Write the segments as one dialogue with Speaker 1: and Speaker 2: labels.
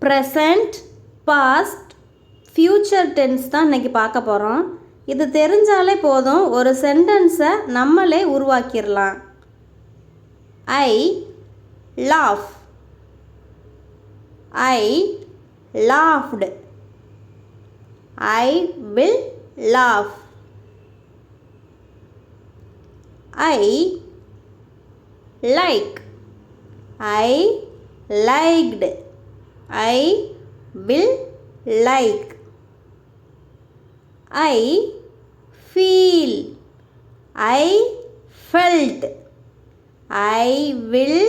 Speaker 1: Present, past, future tense தான் இன்றைக்கி பார்க்க போகிறோம். இது தெரிஞ்சாலே போதும், ஒரு சென்டென்ஸை நம்மளே உருவாக்கிடலாம். I laugh, I laughed, I will laugh. I like, I liked, I will like. I feel, I felt, I will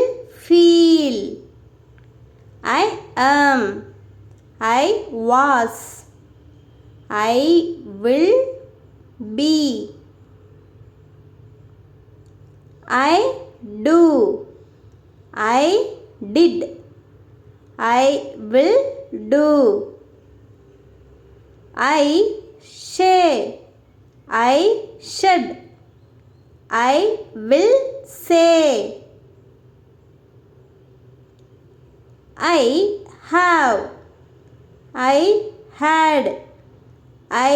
Speaker 1: feel. I am, I was, I will be. I do, I did, I will do. I say, I should, I will say. I have, I had, I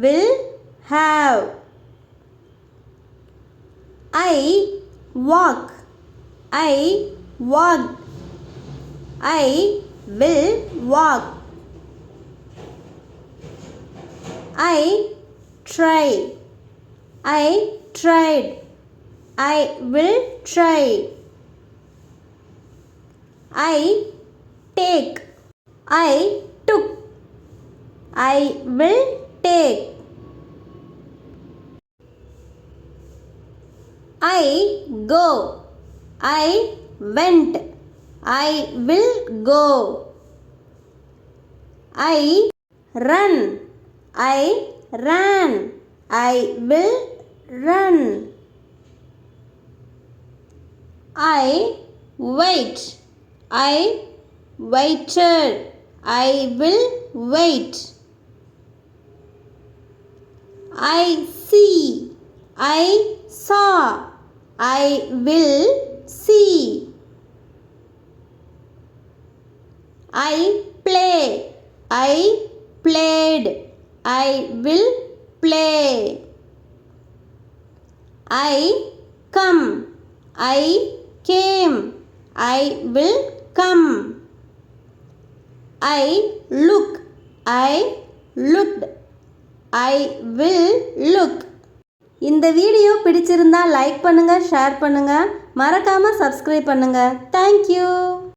Speaker 1: will have. I walk, I walked, I will walk. I try, I tried, I will try. I take, I took, I will take. I go, I went, I will go. I run, I ran, I will run. I wait, I waited, I will wait. I see, I saw, I will see. I play, I played, I will play. I come, I came, I will come. I look, I looked, I will look. இந்த video பிடிச்சிருந்தா like பண்ணுங்கள், share பண்ணுங்கள், மறக்காமல் subscribe பண்ணுங்கள். Thank you.